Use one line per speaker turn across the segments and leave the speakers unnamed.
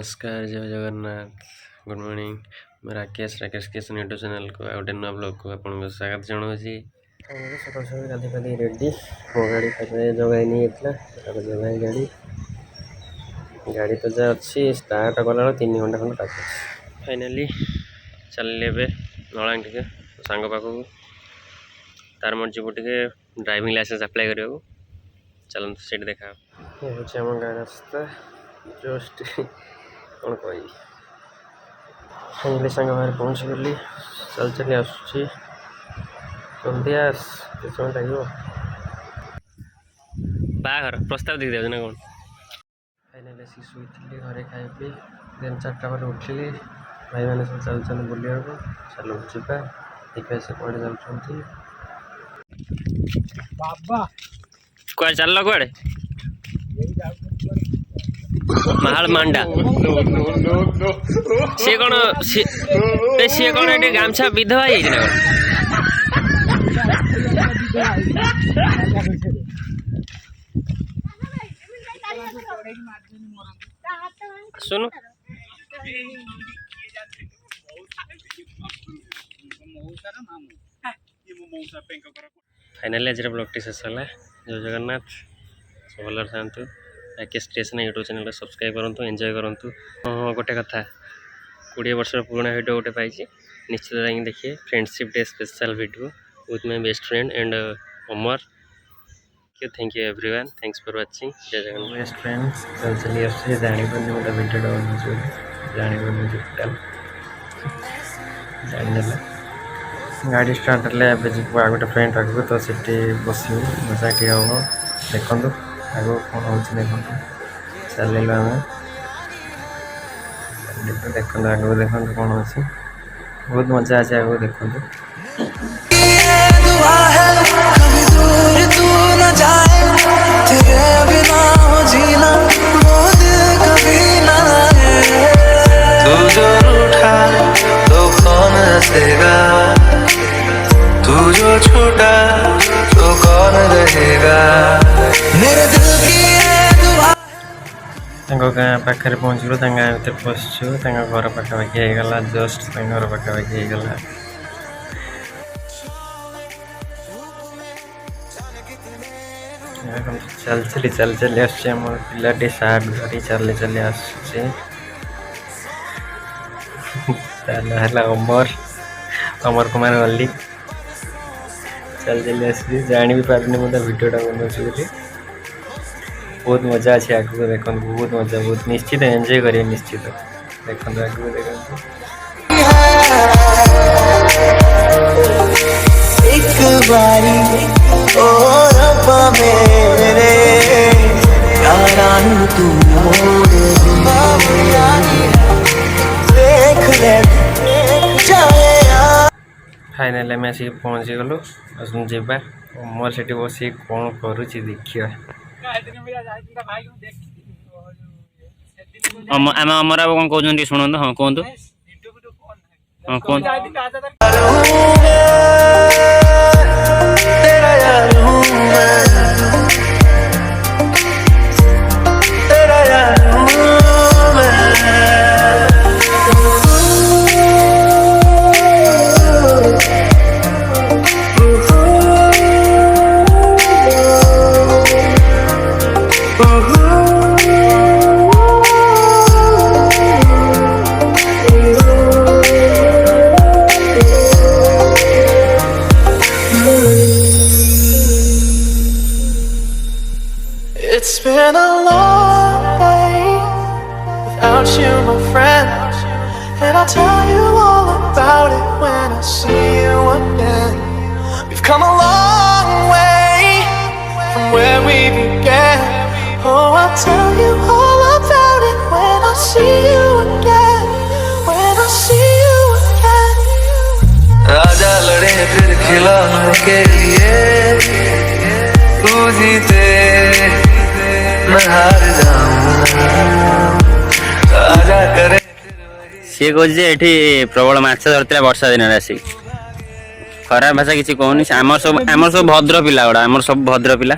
नमस्कार जय Jagannath good morning मैं राकेश किशन यूट्यूब चैनल को गोटे नुआ ब्लॉग को आपको स्वागत जनाऊँगी। सकाल सकाल गाधी फाधी रेडी मो गाड़ी जगाई नहीं जगाई गाड़ी तो जहाँ अच्छी स्टार्ट कला 3 घंटा खंड लगे। फाइनाली चलिए नला टे सांग पाखक तार मोर जीव टे ड्राइविंग लाइसेंस अप्लाई करने को चलते से देखा ये हूँ आम गाँव रास्ता जस्ट कौन कह फाइनाली सांग बाहर पहुँच गली चल चली आसुची जल्दी आस समय लगे बाहर प्रस्ताव देखी ना कौन फाइनाली आसिक शुई घरे खाई पी देन 4टा बजे उठिली भाई मैंने सब चल चल बुलिया को चलो जीवा देखा से कड़े जाऊँगी बाबा कड़े चल कड़े महाल मांडा सी कौन सी कौन ये गामछा विधवा है सुनो फाइनाली आज ब्लॉग टी शेष है जय जगन्नाथ सब भल था Rakesh creation YouTube channel subscribe करूँ एंजॉय करूँ। हाँ गोटे कथा 20 वर्ष पुराना वीडियो गोटे पाई निश्चित जाइए देखिए friendship day special video with my best friend and Amar. Thank you everyone thanks for watching जय जगन्नाथ। बेस्ट फ्रेंड्स चल चली आसे जानी पड़नी गोटे वीडियो जानी पड़नी टोटाल जान गाड़ी स्टार्ट है आ गोटे फ्रेंड पाखक तो सीटी बस मजा कि हम देखु आग कौन हो देखो चल आम देखो आग देखो कौन अच्छे बहुत मजा अच्छे आग देखो
तू जो छूटा तो कौन रहेगा मेरे दिल की
गाँ पाखे पहुँच गलु गाँ भर पशु घर पाखापाखि होगला जस्ट घर पाखापाखि होगला चल चली आम पिलाटी सार्ट धरी चली चली आसुचे अमर कुमार मल्लिक चल चली आस जानी भी पारे मुझे भिडटा बनाऊँ बोली बहुत मजा अच्छे आगे देखो बहुत मजा बहुत निश्चित एंजॉय करिए निश्चित देखो आगे देखो
एक बारी ओ रब्बा मेरे यारान तू देख ले
फाइनाली आम आसिक पहुँची गलु जावा मोर से बस कौन करुच्ची देखिए आम अमर बाबू कौन कहते शुणु हाँ कहतु हाँ कहतु
It's been a long way without you, my friend, and I'll tell you all about it when I see you again. We've come a long way from where we began. Oh, I'll tell you all about it when I see you again. When I see you again. आजा लड़े फिर खिलौनों के लिए तू जीते
सी कहे प्रबल माछ धरता वर्षा दिन आसिक खराब भाषा किसी कहनी आमर सब भद्र पिला गुड़ा आमर सब भद्र पिला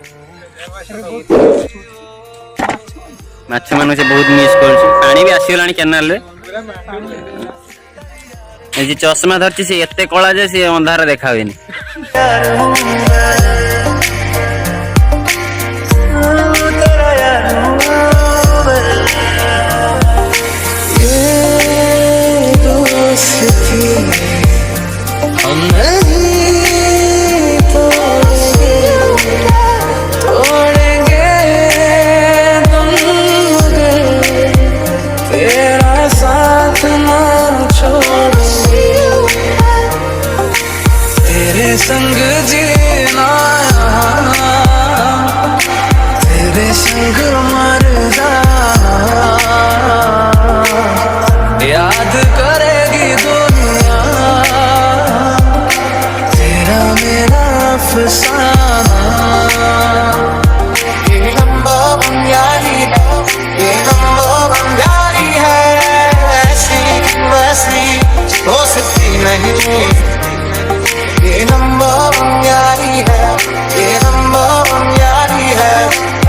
माछ मान से बहुत मिस कर पानी भी आसीगला केनाल जी चश्मा धरती सी एते कला जे सी अंधार देखा हुएनी
संग जीना तेरे संग मर जाना याद करेगी दुनिया तेरा मेरा अफसाना ये लंबा बंगाली ये लंबा बंगाली है ऐसी वैसी हो सकती नहीं ये नंबर बंगाली है ये नंबर बंगाली है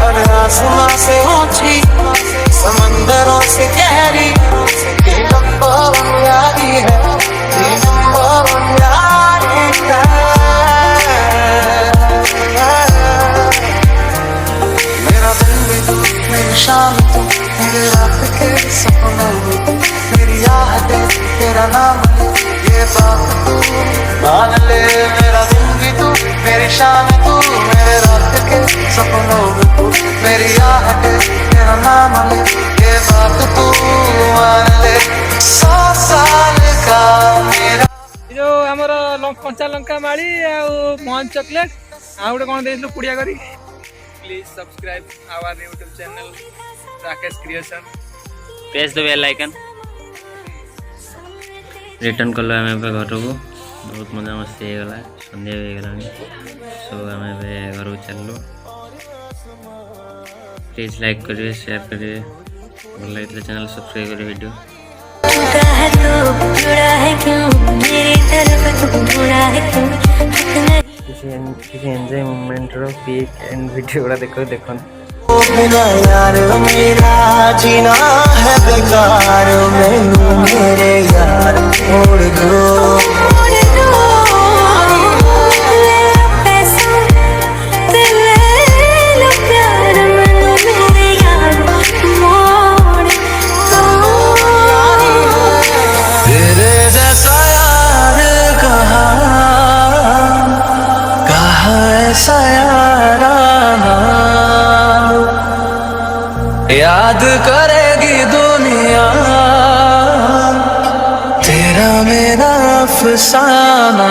और आसमां से ऊंची समंदरों से गहरी ये नंबर बंगाली है ये नंबर बंगाली है मेरा दिल भी तू मेरी शाम तू मेरे रात के सपनों में मेरी यादें तेरा नाम ये बात तू मान ले मेरा दिल भी तू मेरी शान तू मेरे रात के सपनों में तू मेरी आहटें तेरा नाम ले ये बात तू मान ले 100 साल का मेरा
जो हमर कंचा लंका माड़ी मोहन चॉकलेट आ गोटे कौन देख पुड़िया करी please subscribe our YouTube channel Rakesh creation
press the bell icon return कल आम घर को बहुत मजा मस्ती होगला सन्ध्या भी होगला सो आम घर को चलू प्लीज लाइक करेंगे शेयर करेंगे भल लगे चैनल सब्सक्राइब करेंगे वीडियो किसी एंजॉय मोमेंट रो पिक एंड वीडियो गुड़ा देखो
बिना यार मेरा जीना है बेकार मैनू मेरे यार छोड़ दो तेरे जैसा यार कहा ऐसा याराना याद करेगी दुनिया तेरा मेरा अफसाना।